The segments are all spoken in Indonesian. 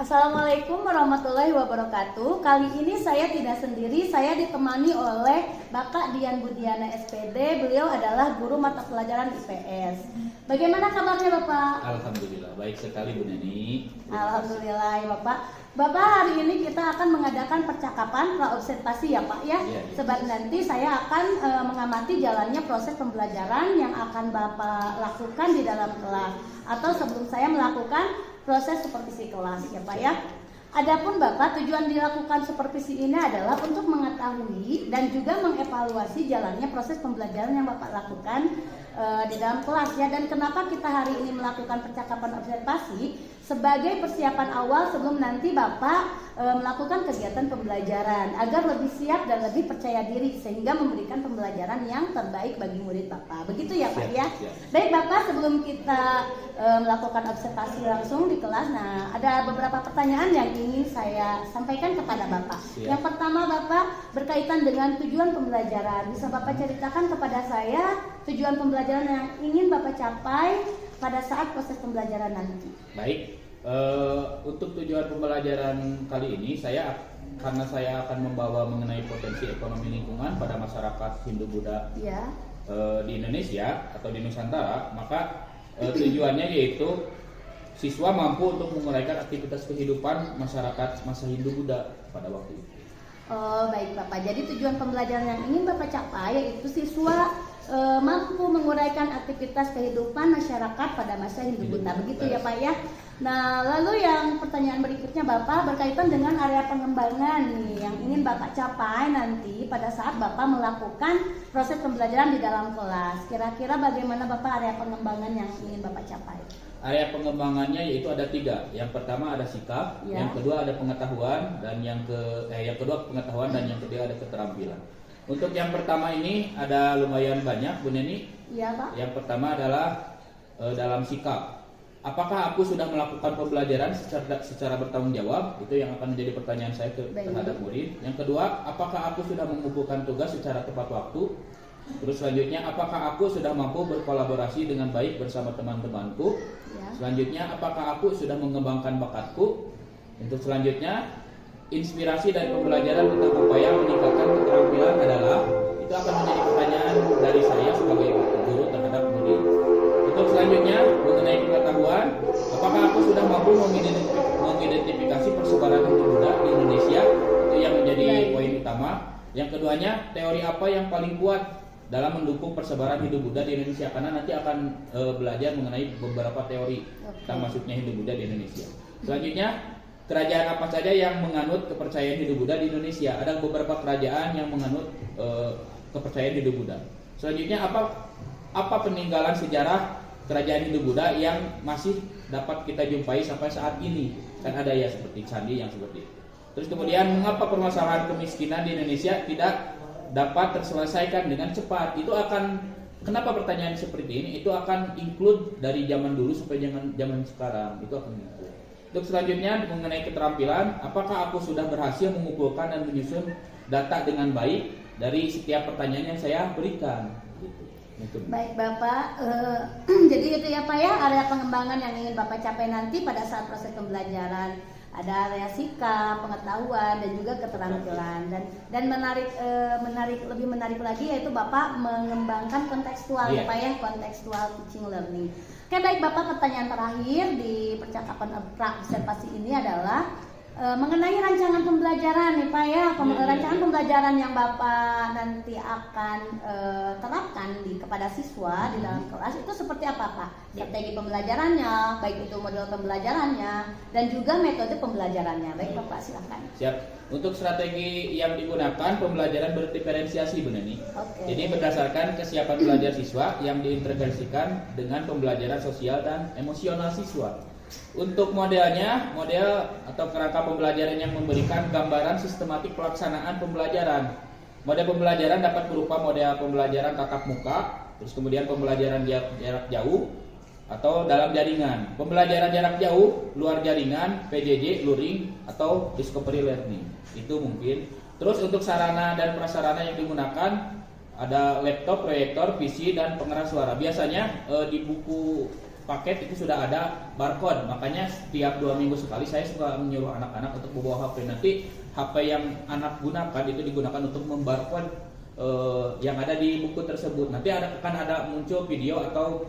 Assalamualaikum warahmatullahi wabarakatuh. Kali ini saya tidak sendiri, saya ditemani oleh Bapak Dian Budiana SPD. Beliau adalah guru mata pelajaran IPS. Bagaimana kabarnya Bapak? Alhamdulillah, baik sekali Bu Neni. Alhamdulillah ya Bapak. Bapak, hari ini kita akan mengadakan percakapan pra-observasi ya Pak ya. Sebab nanti saya akan mengamati jalannya proses pembelajaran yang akan Bapak lakukan di dalam kelas. Atau sebelum saya melakukan proses supervisi kelas ya Pak ya. Adapun Bapak, tujuan dilakukan supervisi ini adalah untuk mengetahui dan juga mengevaluasi jalannya proses pembelajaran yang Bapak lakukan di dalam kelas ya. Dan kenapa kita hari ini melakukan percakapan observasi? Sebagai persiapan awal sebelum nanti Bapak melakukan kegiatan pembelajaran agar lebih siap dan lebih percaya diri sehingga memberikan pembelajaran yang terbaik bagi murid Bapak. Begitu ya Pak ya. Baik Bapak, sebelum kita melakukan observasi langsung di kelas, nah ada beberapa pertanyaan yang ingin saya sampaikan kepada Bapak. Yang pertama Bapak, berkaitan dengan tujuan pembelajaran. Bisa Bapak ceritakan kepada saya tujuan pembelajaran yang ingin Bapak capai pada saat proses pembelajaran nanti. Baik, untuk tujuan pembelajaran kali ini karena saya akan membawa mengenai potensi ekonomi lingkungan pada masyarakat Hindu-Buddha di Indonesia atau di Nusantara, maka tujuannya yaitu siswa mampu untuk menguraikan aktivitas kehidupan masyarakat masa Hindu-Buddha pada waktu itu. Oh baik Bapak, jadi tujuan pembelajaran yang ingin Bapak capai yaitu siswa mampu menguraikan aktivitas kehidupan masyarakat pada masa Hindu-Buddha. Begitu ya Pak ya. Nah lalu yang pertanyaan berikutnya Bapak berkaitan dengan area pengembangan nih yang ingin Bapak capai nanti pada saat Bapak melakukan proses pembelajaran di dalam kelas. Kira-kira bagaimana Bapak area pengembangan yang ingin Bapak capai? Area pengembangannya yaitu ada 3. Yang pertama ada sikap, yang kedua ada pengetahuan, dan yang kedua pengetahuan dan yang ketiga ada keterampilan. Untuk yang pertama ini ada lumayan banyak Bu Neni. Iya Pak. Yang pertama adalah dalam sikap. Apakah aku sudah melakukan pembelajaran secara bertanggung jawab? Itu yang akan menjadi pertanyaan saya terhadap murid. Yang kedua, apakah aku sudah mengumpulkan tugas secara tepat waktu? Terus selanjutnya, apakah aku sudah mampu berkolaborasi dengan baik bersama teman-temanku? Selanjutnya, apakah aku sudah mengembangkan bakatku? Untuk selanjutnya, inspirasi dari pembelajaran tentang upaya meningkatkan keterampilan adalah, itu akan menjadi pertanyaan dari saya sebagai guru terhadap murid. Untuk selanjutnya, mengenai pengetahuan, apakah aku sudah mampu mengidentifikasi persebaran Hindu-Buddha di Indonesia? Itu yang menjadi poin utama. Yang keduanya, teori apa yang paling kuat dalam mendukung persebaran Hindu-Buddha di Indonesia? Karena nanti akan belajar mengenai beberapa teori tentang masuknya Hindu-Buddha di Indonesia. Selanjutnya, kerajaan apa saja yang menganut kepercayaan Hindu-Buddha di Indonesia? Ada beberapa kerajaan yang menganut kepercayaan Hindu-Buddha. Selanjutnya, apa peninggalan sejarah kerajaan Hindu-Buddha yang masih dapat kita jumpai sampai saat ini? Kan ada ya seperti candi yang seperti itu. Terus kemudian, mengapa permasalahan kemiskinan di Indonesia tidak dapat terselesaikan dengan cepat? Itu akan, kenapa pertanyaan seperti ini? Itu akan include dari zaman dulu sampai zaman sekarang. Itu akan include. Untuk selanjutnya mengenai keterampilan, apakah aku sudah berhasil mengumpulkan dan menyusun data dengan baik dari setiap pertanyaan yang saya berikan? Baik Bapak, jadi itu ya Pak ya, area pengembangan yang ingin Bapak capai nanti pada saat proses pembelajaran. Ada area sikap, pengetahuan, dan juga keterampilan. Dan lebih menarik lagi yaitu Bapak mengembangkan kontekstual ya Pak ya, kontekstual teaching learning. Oke baik Bapak, pertanyaan terakhir di percakapan observasi ini adalah mengenai rancangan pembelajaran nih Pak ya, rancangan pembelajaran yang Bapak nanti akan terapkan kepada siswa di dalam kelas itu seperti apa Pak? Strategi pembelajarannya, baik itu model pembelajarannya dan juga metode pembelajarannya. Baik Bapak, silakan. Siap. Untuk strategi yang digunakan, pembelajaran berdiferensiasi Bu Neni. Jadi berdasarkan kesiapan belajar siswa yang diintegrasikan dengan pembelajaran sosial dan emosional siswa. Untuk modelnya, model atau kerangka pembelajaran yang memberikan gambaran sistematik pelaksanaan pembelajaran. Model pembelajaran dapat berupa model pembelajaran tatap muka, terus kemudian pembelajaran jarak jauh atau dalam jaringan. Pembelajaran jarak jauh, luar jaringan, PJJ, luring atau discovery learning. Itu mungkin. Terus untuk sarana dan prasarana yang digunakan ada laptop, proyektor, PC dan pengeras suara. Biasanya di buku paket itu sudah ada barcode. Makanya setiap 2 minggu sekali saya suka menyuruh anak-anak untuk membawa HP. Nanti HP yang anak gunakan itu digunakan untuk membarcode yang ada di buku tersebut. Nanti akan ada muncul video atau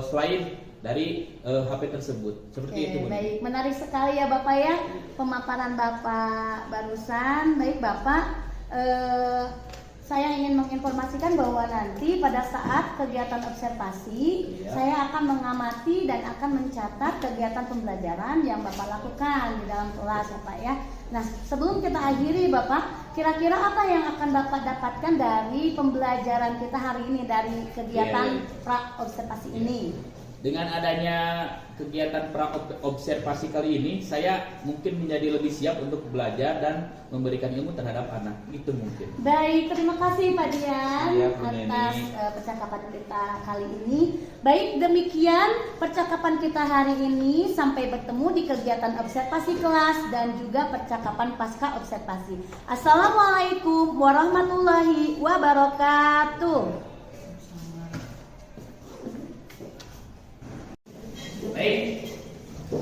slide dari HP tersebut. Seperti itu. Baik, menarik sekali ya Bapak ya pemaparan Bapak barusan. Baik Bapak, saya ingin menginformasikan bahwa nanti pada saat kegiatan observasi, saya akan mengamati dan akan mencatat kegiatan pembelajaran yang Bapak lakukan di dalam kelas ya Pak ya. Nah, sebelum kita akhiri Bapak, kira-kira apa yang akan Bapak dapatkan dari pembelajaran kita hari ini, dari kegiatan pra-observasi ini? Dengan adanya kegiatan pra-observasi kali ini, saya mungkin menjadi lebih siap untuk belajar dan memberikan ilmu terhadap anak. Itu mungkin. Baik, terima kasih Pak Dian atas percakapan kita kali ini. Baik, demikian percakapan kita hari ini. Sampai bertemu di kegiatan observasi kelas dan juga percakapan pasca observasi. Assalamualaikum warahmatullahi wabarakatuh. Baik.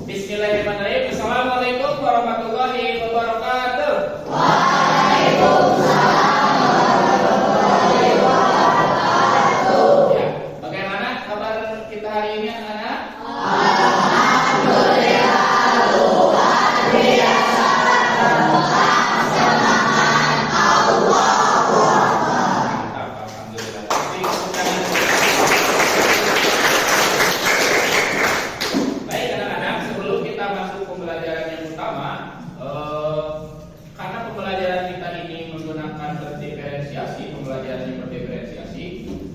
Bismillahirrahmanirrahim. Assalamualaikum warahmatullahi wabarakatuh. Waalaikumsalam warahmatullahi wabarakatuh. Ya, bagaimana kabar kita hari ini anak-anak? Alhamdulillah luar biasa. Semangat Allahu Akbar. Alhamdulillah. Baik anak-anak, sebelum kita masuk pembelajaran yang utama, karena pembelajaran kita ini menggunakan berdiferensiasi, pembelajaran yang berdiferensiasi,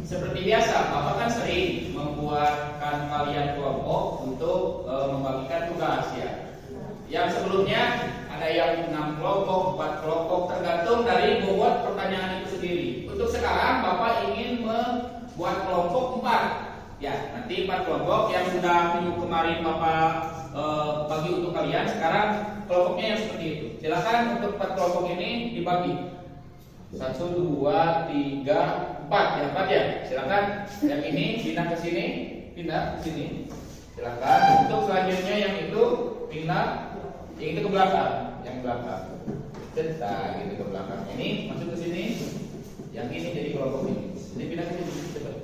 seperti biasa, Bapak kan sering membuatkan kalian kelompok untuk membagikan tugas ya. Yang sebelumnya ada yang 6 kelompok, 4 kelompok, tergantung dari bobot pertanyaan itu sendiri. Untuk sekarang Bapak ingin membuat kelompok 4. Ya, nanti 4 kelompok yang sudah minggu kemarin Bapak bagi untuk kalian, sekarang kelompoknya yang seperti itu. Silakan untuk 4 kelompok ini dibagi. 1, 2, 3, 4 ya, 4 ya. Silakan yang ini pindah ke sini, pindah ke sini. Silakan. Untuk selanjutnya yang itu pindah, yang itu ke belakang, yang belakang. Cetak gitu ke belakang. Ini masuk ke sini. Yang ini jadi kelompok ini. Jadi pindah ke sini cepat.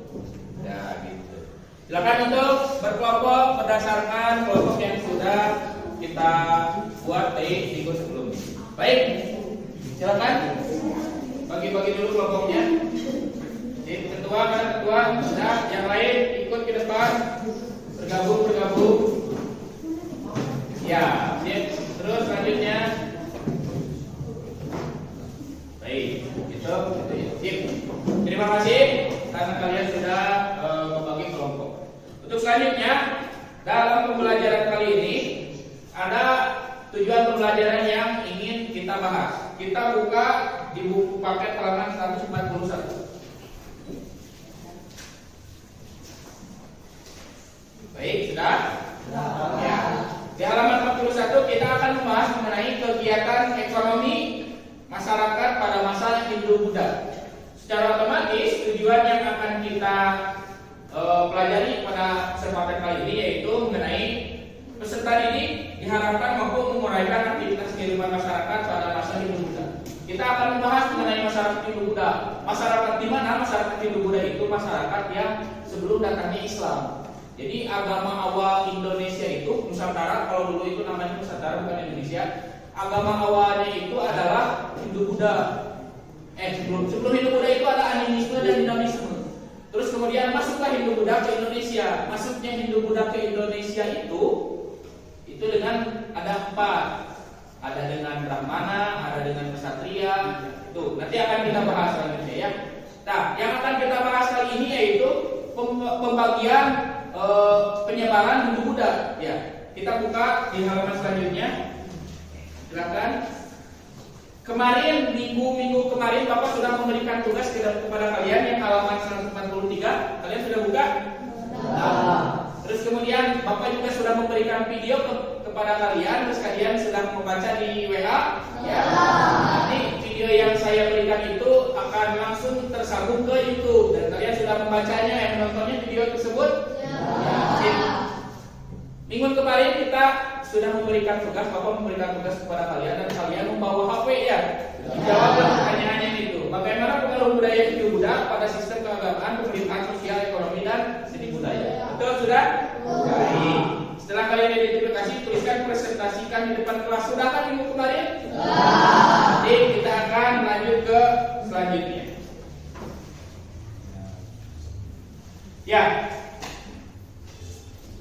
Ya, gitu. Silakan untuk berkelompok berdasarkan kelompok yang sudah kita buat di minggu sebelumnya. Baik, silakan bagi-bagi dulu kelompoknya. Jadi ketua, mana ketua, sudah. Yang lain ikut ke depan, bergabung. Ya, sip. Terus selanjutnya. Baik, gitu ya. Sip. Terima kasih karena kalian sudah membagi kelompok. Untuk selanjutnya, dalam pembelajaran kali ini ada tujuan pembelajaran yang ingin kita bahas. Kita buka di buku paket halaman 141. Baik, sudah? Ya. Di halaman 41 kita akan membahas mengenai kegiatan ekonomi masyarakat pada masa Hindu-Buddha. Secara otomatis tujuan yang akan kita pelajari pada kesempatan kali ini yaitu mengenai peserta didik diharapkan mampu menguraikan aktivitas kehidupan masyarakat pada masa Hindu-Buddha. Kita akan membahas mengenai masyarakat Hindu-Buddha. Masyarakat di mana masyarakat Hindu-Buddha itu masyarakat yang sebelum datangnya Islam. Jadi agama awal Indonesia itu Nusantara, kalau dulu itu namanya Nusantara bukan Indonesia. Agama awalnya itu adalah Hindu-Buddha. Sebelum Hindu-Buddha itu ada animisme dan dinamisme. Terus kemudian masuklah Hindu-Buddha ke Indonesia. Masuknya Hindu-Buddha ke Indonesia itu dengan ada 4. Ada dengan Brahmana, ada dengan Ksatria. Tuh, nanti akan kita bahas selanjutnya ya. Nah, yang akan kita bahas kali ini yaitu pembagian penyebaran Hindu-Buddha. Ya, kita buka di halaman selanjutnya. Silakan. Kemarin minggu kemarin Bapak sudah memberikan tugas kepada kalian yang halaman 143. Kalian sudah buka? Nah. Terus kemudian Bapak juga sudah memberikan video kepada kalian. Terus kalian sudah membaca di WA? Ya. Nanti video yang saya berikan itu akan langsung tersambung ke YouTube dan kalian sudah membacanya, yang menontonnya video tersebut? Ya. Minggu kemarin kita sudah memberikan tugas, Bapak memberikan tugas kepada kalian dan kalian membawa HP ya. Jawab pertanyaannya itu. Bagaimana pengaruh budaya hidup Buddha pada sistem keagamaan, pemerintahan, sosial, ekonomi dan seni budaya? Betul sudah? Baik. Setelah kalian identifikasi, tuliskan presentasikan di depan kelas. Sudah kan minggu kemarin? Jadi kita akan lanjut ke selanjutnya. Ya.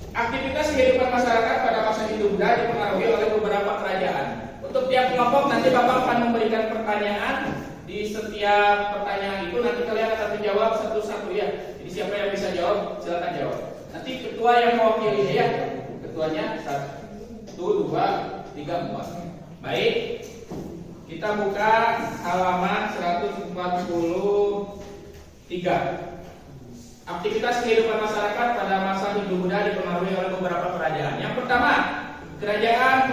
Aktivitas kehidupan masyarakat pada masa hidup Buddha dipengaruhi oleh beberapa kerajaan. Untuk tiap kelompok nanti Bapak akan memberikan pertanyaan. Di setiap pertanyaan itu nanti kalian akan menjawab satu-satu ya. Jadi siapa yang bisa jawab, silakan jawab. Nanti ketua yang mewakili ya. Ketuanya 1, 2, 3, 4. Baik. Kita buka halaman 143. Aktivitas kehidupan masyarakat pada masa hidup Buddha dipengaruhi oleh beberapa kerajaan. Yang pertama, kerajaan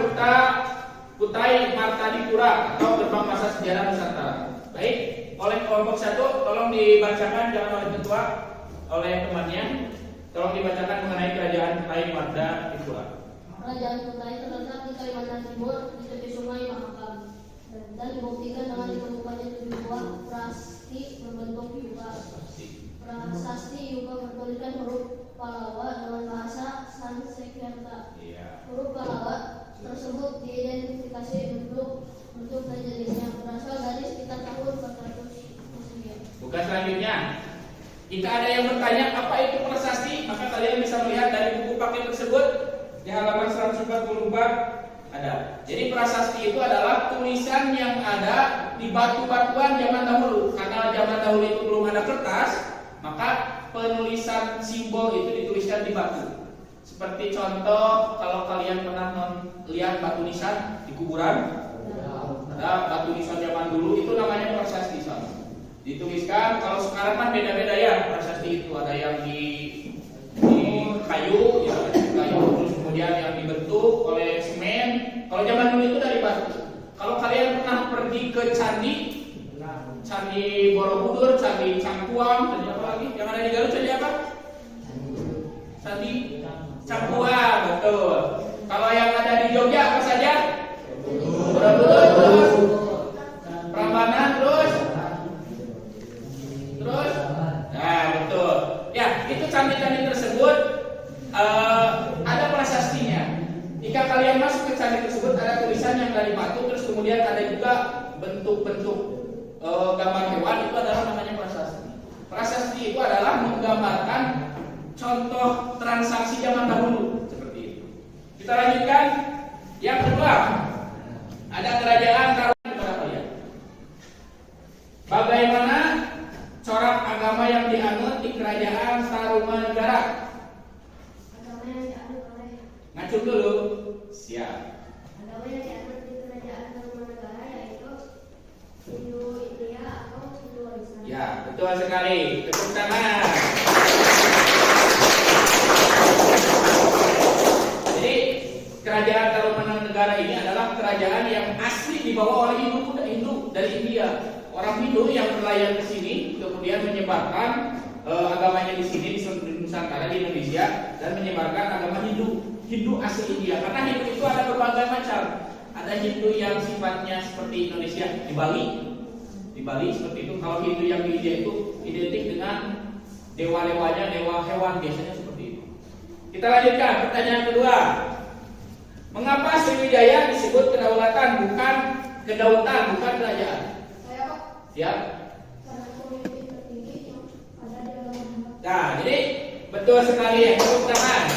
Kutai Martadipura atau gerbang masa sejarah Nusantara. Baik, oleh kelompok 1 tolong dibacakan, jangan oleh ketua, oleh temannya. Tolong dibacakan mengenai kerajaan Kutai Martadipura. Kerajaan Kutai terletak di Kalimantan Timur di tepi Sungai Mahakam dan dibuktikan dengan ditemukannya 7 buah prasasti berbentuk yuga. Prasasti yuga bertuliskan huruf Pallava dengan bahasa Sanskerta. Huruf Pallava tersebut diidentifikasi bentuk dan jenisnya berasal dari sekitar tahun 400 Masehi. Bukan selanjutnya. Jika ada yang bertanya apa itu prasasti, maka kalian bisa melihat dari buku paket tersebut di halaman 144 ada. Jadi prasasti itu adalah tulisan yang ada di batu-batuan zaman dahulu. Karena zaman dahulu itu belum ada kertas, maka penulisan simbol itu dituliskan di batu. Seperti contoh, kalau kalian pernah melihat batu nisan di kuburan, ada batu nisan zaman dulu itu namanya prasasti sama. Dituliskan. Kalau sekarang kan beda-beda ya prasasti itu. Ada yang di kayu, ya kayu, terus kemudian yang dibentuk oleh semen. Kalau zaman dulu itu dari batu. Kalau kalian pernah pergi ke Candi Borobudur, Candi Cangkuang, Candi apa lagi? Yang ada di Garut Candi apa? Candi Cangkuang, betul. Kalau yang ada di Jogja apa saja? Borobudur, terus Prambanan, terus, nah betul. Ya, itu candi-candi tersebut ada prasastinya. Jika kalian masuk ke candi tersebut ada tulisan yang dari batu, terus kemudian ada juga bentuk-bentuk gambar hewan, itu adalah namanya prasasti. Prasasti itu adalah menggambarkan contoh transaksi zaman dahulu seperti itu. Kita lanjutkan. Yang kedua, ada kerajaan Taruman kepada kalian. Bagaimana corak agama yang dianut di kerajaan Tarumanegara? Agama yang dianut oleh Ngacung dulu. Siap. agama yang dianut di kerajaan Tarumanegara yaitu Hindu India atau Hindu Warisan. Ya, betul sekali. Tepuk tangan. Jadi, kerajaan Tarumanegara ini adalah kerajaan yang asli dibawa oleh Hindu dari India. Orang Hindu yang berlayar ke sini, kemudian menyebarkan agamanya di sini di Nusantara, di Indonesia, dan menyebarkan agama Hindu asli India. Karena Hindu itu ada berbagai macam. Ada Hindu yang sifatnya seperti Indonesia di Bali seperti itu. Kalau Hindu yang di India itu identik dengan dewa-dewanya, dewa hewan biasanya seperti itu. Kita lanjutkan pertanyaan kedua. Mengapa Sriwijaya disebut kedaulatan bukan kerajaan? Saya Pak, Siap. karena pemimpin tertinggi yang ada di agama Muhammad. Nah, jadi betul sekali ya, tepuk tangan.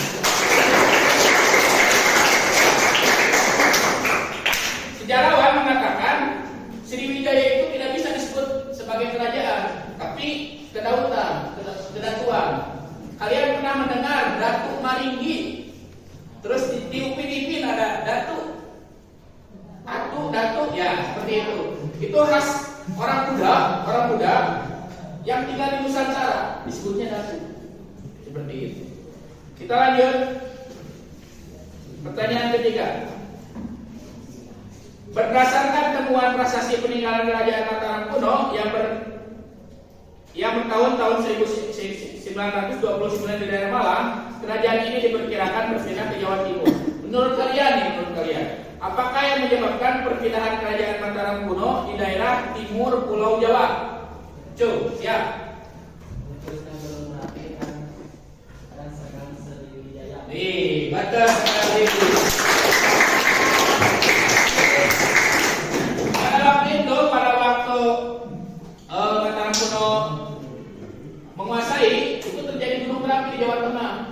Sejarawan mengatakan Sriwijaya itu tidak bisa disebut sebagai kerajaan, tapi kedatuan. Kalian pernah mendengar Datuk Maringgi? Terus di Upin ada Datuk, ya seperti itu. Itu khas orang Buddha yang tinggal di Nusantara, disebutnya Datuk. Seperti itu. Kita lanjut. Pertanyaan ketiga. Berdasarkan temuan prasasti peninggalan kerajaan Mataram kuno yang bertahun-tahun 1929 di daerah Malang, kerajaan ini diperkirakan berpindah ke Jawa Timur. Menurut kalian, apakah yang menyebabkan perpindahan kerajaan Mataram kuno di daerah timur Pulau Jawa? Siap. Betul sekali. Pada waktu Mataram kuno menguasai, itu terjadi gunung berapi di Jawa Tengah,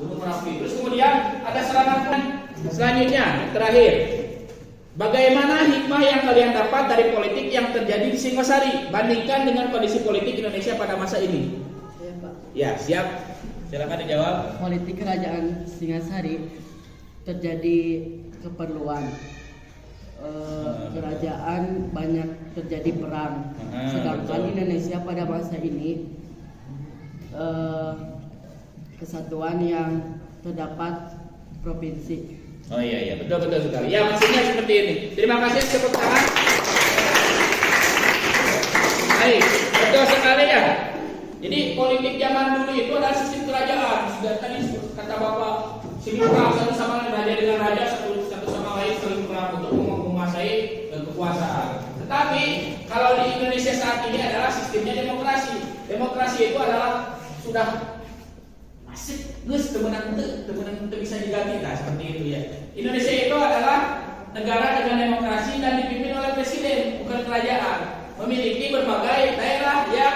gunung berapi. Terus kemudian ada serangan selanjutnya, yang terakhir. Bagaimana hikmah yang kalian dapat dari politik yang terjadi di Singosari bandingkan dengan kondisi politik Indonesia pada masa ini? Ya, Pak. Ya, siap. Silakan dijawab. Politik kerajaan Singasari terjadi keperluan. Kerajaan banyak terjadi perang. Sedangkan betul. Indonesia pada masa ini kesatuan yang terdapat provinsi. Oh iya, betul sekali. Ya, maksudnya seperti ini. Terima kasih, tepuk tangan. Baik, betul sekali ya. Jadi politik zaman dulu itu adalah sistem kerajaan. Sudah tadi kata Bapak, sini perang satu sama lain, raja dengan raja, satu sama lain saling perang untuk menguasai kekuasaan. Tetapi kalau di Indonesia saat ini adalah sistemnya demokrasi. Demokrasi itu adalah sudah masih temenan bisa diganti, nah seperti itu ya. Indonesia itu adalah negara dengan demokrasi dan dipimpin oleh presiden, bukan kerajaan. Memiliki berbagai daerah yang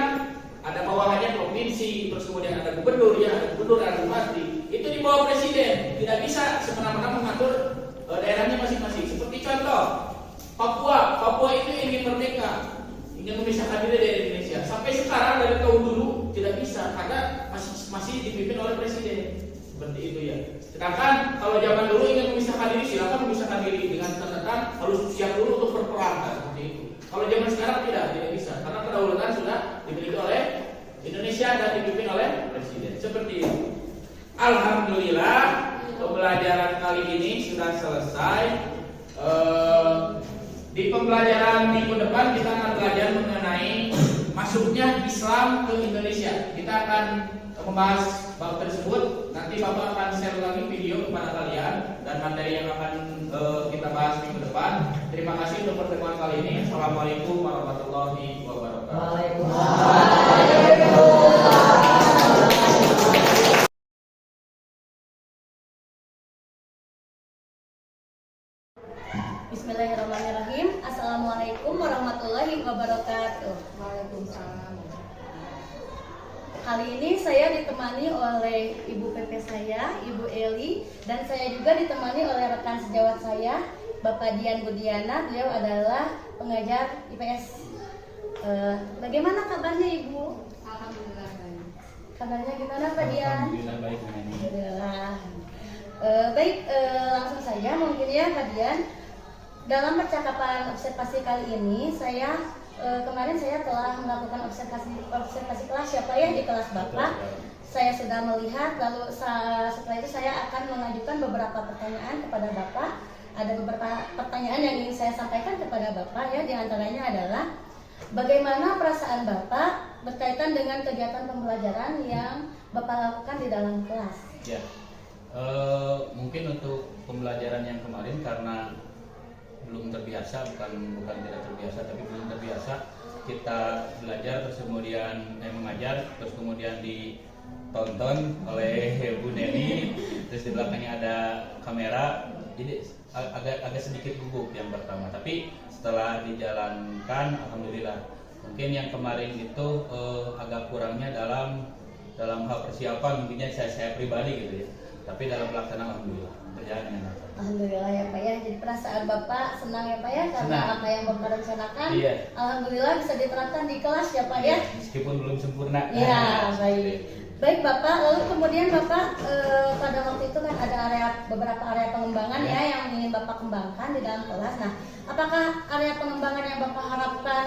ada bawahannya provinsi, terus kemudian ada gubernur, ada bupati. Itu di bawah presiden, tidak bisa semena-mena mengatur daerahnya masing-masing. Seperti contoh Papua itu ingin merdeka, ingin memisahkan diri dari Indonesia. Sampai sekarang dari tahun dulu tidak bisa karena masih dipimpin oleh presiden. Seperti itu ya. Sedangkan kalau zaman dulu ingin memisahkan diri, silakan memisahkan diri dengan catatan harus siap dulu untuk berperang, seperti itu. Kalau zaman sekarang tidak bisa karena kedaulatan sudah dimiliki oleh Indonesia dan dipimpin oleh presiden. Seperti itu. Alhamdulillah pembelajaran kali ini sudah selesai. Di pembelajaran minggu depan kita akan belajar mengenai masuknya Islam ke Indonesia. Kita akan membahas bab tersebut. Nanti Bapak akan share lagi video kepada kalian dan materi yang akan kita bahas minggu depan. Terima kasih untuk pertemuan kali ini. Assalamualaikum warahmatullahi wabarakatuh. Bismillahirrahmanirrahim. Assalamualaikum warahmatullahi wabarakatuh. Waalaikumsalam. Kali ini saya ditemani oleh Ibu PP saya, Ibu Eli, dan saya juga ditemani oleh rekan sejawat saya, Bapak Dian Budiana. Beliau adalah pengajar IPS. Bagaimana kabarnya Ibu? Alhamdulillah baik. Kabarnya gimana Pak Dian? Alhamdulillah baik. Alhamdulillah. Baik, langsung saja mungkin ya Pak Dian. Dalam percakapan observasi kali ini kemarin saya telah melakukan observasi kelas ya Pak ya, di kelas Bapak. Saya sudah melihat, lalu setelah itu saya akan mengajukan beberapa pertanyaan kepada Bapak. Ada beberapa pertanyaan yang ingin saya sampaikan kepada Bapak ya, diantaranya adalah bagaimana perasaan Bapak berkaitan dengan kegiatan pembelajaran yang Bapak lakukan di dalam kelas? Ya, mungkin untuk pembelajaran yang kemarin karena belum terbiasa, bukan tidak terbiasa, tapi belum terbiasa kita belajar terus kemudian mengajar, terus kemudian ditonton oleh Bu Neni, terus di belakangnya ada kamera, jadi agak sedikit gugup yang pertama. Tapi setelah dijalankan, alhamdulillah. Mungkin yang kemarin itu agak kurangnya dalam hal persiapan, mungkinnya saya pribadi gitu ya. Tapi dalam pelaksanaan alhamdulillah berjalan dengan lancar. Alhamdulillah ya Pak ya. Jadi perasaan Bapak senang ya Pak ya karena Senang. apa yang Bapak rencanakan. Iya. Alhamdulillah bisa diterapkan di kelas ya Pak ya. Meskipun belum sempurna. Iya, baik. Baik Bapak, lalu kemudian Bapak pada waktu itu kan ada beberapa area pengembangan ya yang ingin Bapak kembangkan di dalam kelas. Nah, apakah area pengembangan yang Bapak harapkan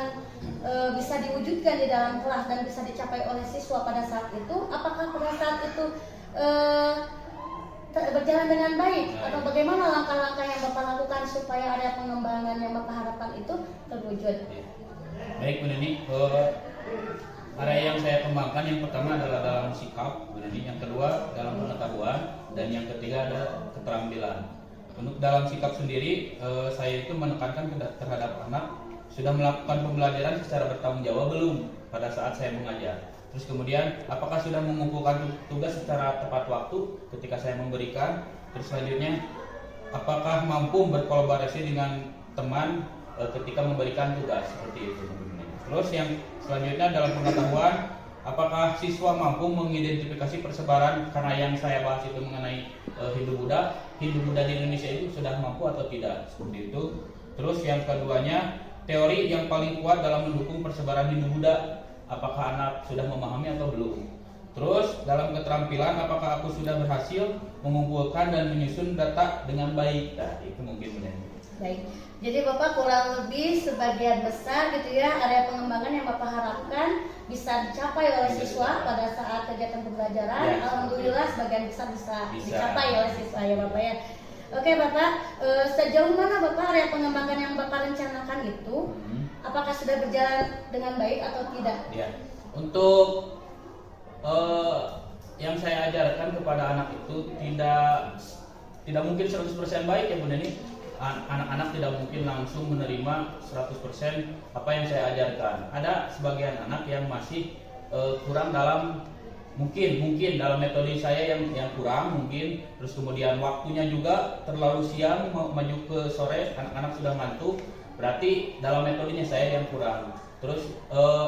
bisa diwujudkan di dalam kelas dan bisa dicapai oleh siswa pada saat itu? Apakah pada saat itu berjalan dengan baik atau bagaimana langkah-langkah yang Bapak lakukan supaya area pengembangan yang Bapak harapkan itu terwujud? Baik Bu Neni, area yang saya kembangkan yang pertama adalah dalam sikap Bu Neni, yang kedua dalam pengetahuan, dan yang ketiga ada keterampilan. Untuk dalam sikap sendiri, saya itu menekankan terhadap anak sudah melakukan pembelajaran secara bertanggung jawab belum pada saat saya mengajar. Terus kemudian apakah sudah mengumpulkan tugas secara tepat waktu ketika saya memberikan. Terus selanjutnya apakah mampu berkolaborasi dengan teman ketika memberikan tugas seperti itu. Terus yang selanjutnya dalam pengetahuan, apakah siswa mampu mengidentifikasi persebaran, karena yang saya bahas itu mengenai Hindu-Buddha di Indonesia itu sudah mampu atau tidak, seperti itu. Terus yang keduanya, teori yang paling kuat dalam mendukung persebaran Hindu-Buddha, apakah anak sudah memahami atau belum. Terus dalam keterampilan, apakah aku sudah berhasil mengumpulkan dan menyusun data dengan baik. Nah, itu mungkin benar. Baik. Jadi Bapak kurang lebih sebagian besar gitu ya area pengembangan yang Bapak harapkan bisa dicapai oleh siswa pada saat kegiatan pembelajaran. Ya, Alhamdulillah sebagian besar bisa Bisa. dicapai oleh siswa ya Bapak ya. Oke Bapak, sejauh mana Bapak area pengembangan yang Bapak rencanakan itu apakah sudah berjalan dengan baik atau tidak? Ya. Untuk yang saya ajarkan kepada anak itu tidak mungkin 100% baik ya Bunda ini. Anak-anak tidak mungkin langsung menerima 100% apa yang saya ajarkan. Ada sebagian anak yang masih kurang dalam mungkin dalam metode saya yang kurang mungkin. Terus kemudian waktunya juga terlalu siang maju ke sore, anak-anak sudah ngantuk. Berarti dalam metodenya saya yang kurang. Terus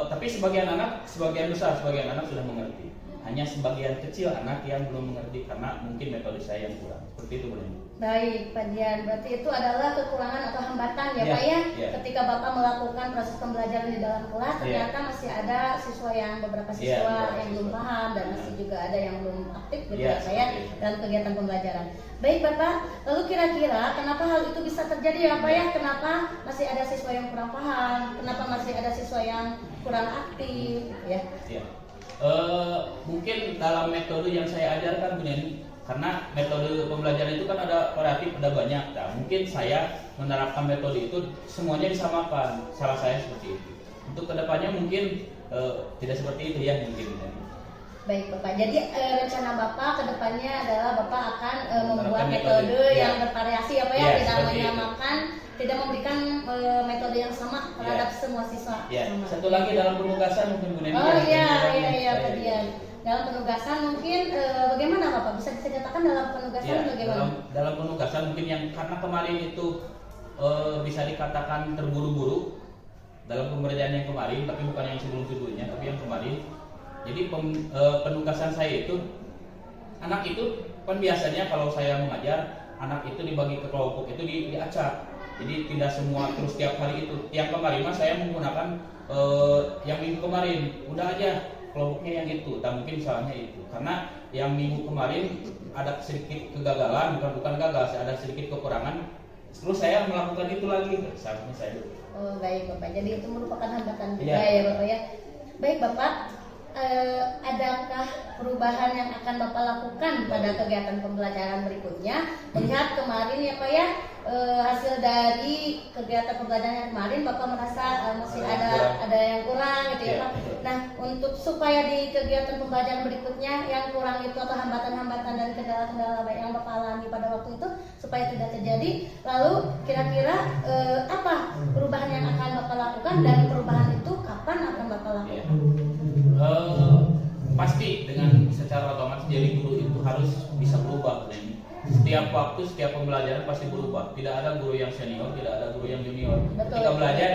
tapi sebagian anak sudah mengerti. Hanya sebagian kecil anak yang belum mengerti karena mungkin metode saya yang kurang. Seperti itu Bunda. Baik, Pak Dian. Berarti itu adalah kekurangan atau hambatan ya, Pak ya. Ketika Bapak melakukan proses pembelajaran di dalam kelas, ternyata masih ada siswa yang beberapa siswa yang belum paham dan masih juga ada yang belum aktif gitu ya, Pak ya, dalam kegiatan pembelajaran. Baik, Bapak. Lalu kira-kira kenapa hal itu bisa terjadi ya, Pak ya? Kenapa masih ada siswa yang kurang paham? Kenapa masih ada siswa yang kurang aktif ya? Mungkin dalam metode yang saya ajarkan Bunda ini, karena metode pembelajaran itu kan ada variatif, ada banyak. Nah, mungkin saya menerapkan metode itu semuanya disamakan. Salah saya seperti itu. Untuk kedepannya mungkin tidak seperti itu ya mungkin. Baik Bapak, jadi rencana Bapak kedepannya adalah Bapak akan membuat metode yang bervariasi ya Pak ya, tidak menyamakan, tidak memberikan metode yang sama terhadap semua siswa. Satu lagi dalam penugasan mungkin Bu Neni. Oh iya Pak Dian. Dalam penugasan mungkin bagaimana Bapak bisa diceritakan dalam penugasan bagaimana? Dalam penugasan mungkin yang karena kemarin itu bisa dikatakan terburu-buru dalam pembelajaran yang kemarin, tapi bukan yang sebelum-sebelumnya, tapi yang kemarin. Jadi penugasan saya itu anak itu kan biasanya kalau saya mengajar anak itu dibagi ke kelompok itu diacak. Jadi tidak semua terus tiap hari itu. Yang kemarin mah saya menggunakan yang minggu kemarin udah aja kelompoknya yang itu. Dan mungkin salahnya itu karena yang minggu kemarin ada sedikit kegagalan, bukan gagal, ada sedikit kekurangan. Terus saya melakukan itu lagi, seharusnya saya dulu. Oh baik Bapak, jadi itu merupakan hambatan juga ya Bapak ya. Baik Bapak. Adakah perubahan yang akan Bapak lakukan pada kegiatan pembelajaran berikutnya? Melihat kemarin ya Pak ya, hasil dari kegiatan pembelajaran yang kemarin Bapak merasa masih ada yang kurang gitu ya Pak. Nah, untuk supaya di kegiatan pembelajaran berikutnya yang kurang itu atau hambatan-hambatan dan kendala-kendala yang Bapak alami pada waktu itu supaya tidak terjadi, lalu kira-kira apa perubahan yang akan Bapak lakukan dan perubahan itu kapan akan Bapak lakukan? Pasti dengan secara otomatis jadi guru itu harus bisa berubah. Setiap waktu, setiap pembelajaran pasti berubah. Tidak ada guru yang senior, tidak ada guru yang junior. Ketika belajar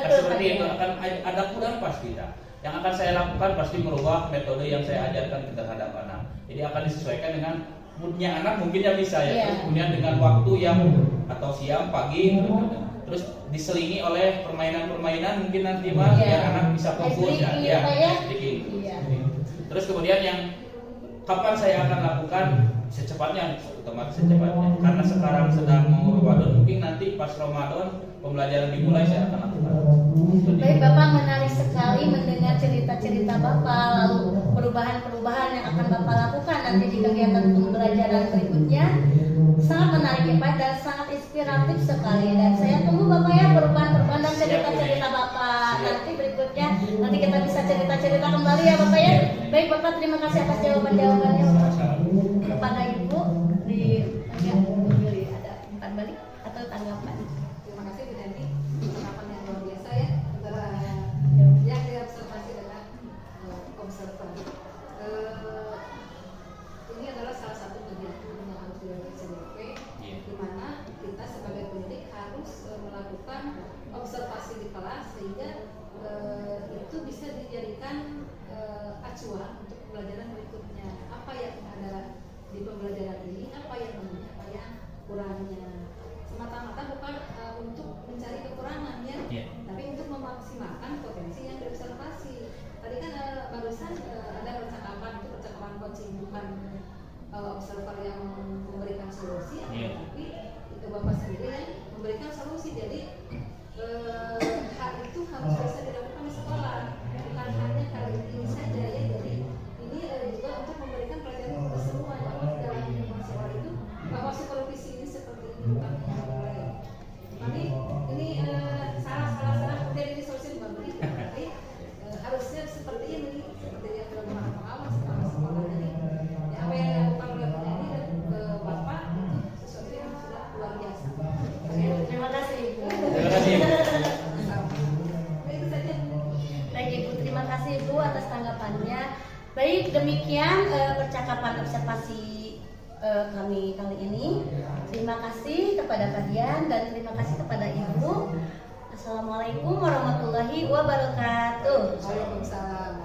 seperti itu akan ada kurang pasti. Yang akan saya lakukan pasti merubah metode yang saya ajarkan terhadap anak. Jadi akan disesuaikan dengan moodnya anak, mungkin yang bisa ya. Terus kemudian dengan waktu yang atau siang, pagi, terus diselingi oleh permainan-permainan mungkin nanti mah biar anak bisa fokus Terus kemudian yang kapan saya akan lakukan secepatnya, otomatis secepatnya. Karena sekarang sedang mau Ramadan, mungkin nanti pas Ramadan pembelajaran dimulai saya akan lakukan. Baik Bapak, menarik sekali mendengar cerita-cerita Bapak, lalu perubahan-perubahan yang akan Bapak lakukan nanti di kegiatan pembelajaran berikutnya. Sangat menarik ya Pak dan sangat inspiratif sekali, dan saya tunggu Bapak ya perubahan-perubahan dan cerita-cerita Bapak nanti berikutnya. Nanti kita bisa cerita-cerita kembali ya Bapak ya. Baik Bapak, terima kasih atas jawaban-jawabannya Bapak. Kepada Ibu Mbak. Terima kasih Bu Dani, penerapan yang luar biasa ya antara yang diobservasi dengan observer. Ini adalah salah satu kegiatan yang harus dilakukan CDP, di mana kita sebagai pendidik harus melakukan observasi di kelas sehingga itu bisa dijadikan acuan untuk pembelajaran berikutnya. Apa yang ada di pembelajaran ini, apa yang lebih, apa yang kurangnya. Semata-mata bukan untuk mencari kekurangan ya, tapi untuk memaksimalkan potensi yang diobservasi. Tadi kan barusan ada percakapan, itu percakapan coaching, bukan observer yang memberikan solusi, tapi itu Bapak sendiri yang memberikan solusi. Jadi hal itu harus bisa dilakukan di sekolah, bukan hanya kali ini saja ya. Jadi ini juga untuk memberikan pelajaran kepada semua bahwa dalam lingkungan sekolah itu bahwa supervisi ini seperti ini bukan hanya boleh. Ini salah kemudian ini solusi bukan begitu, tapi harusnya seperti ini, seperti yang telah pengalaman sekolah ini. Ya, apa yang dilakukan oleh penyanyi dan Bapak itu sesuatu yang sudah luar biasa. Terima kasih Ibu. Terima kasih. Itu saja. Baik Ibu, terima kasih Ibu atas tanggapannya. Baik, demikian percakapan observasi kami kali ini. Terima kasih kepada kalian dan terima kasih kepada Ibu. Assalamualaikum warahmatullahi wabarakatuh. Waalaikumsalam.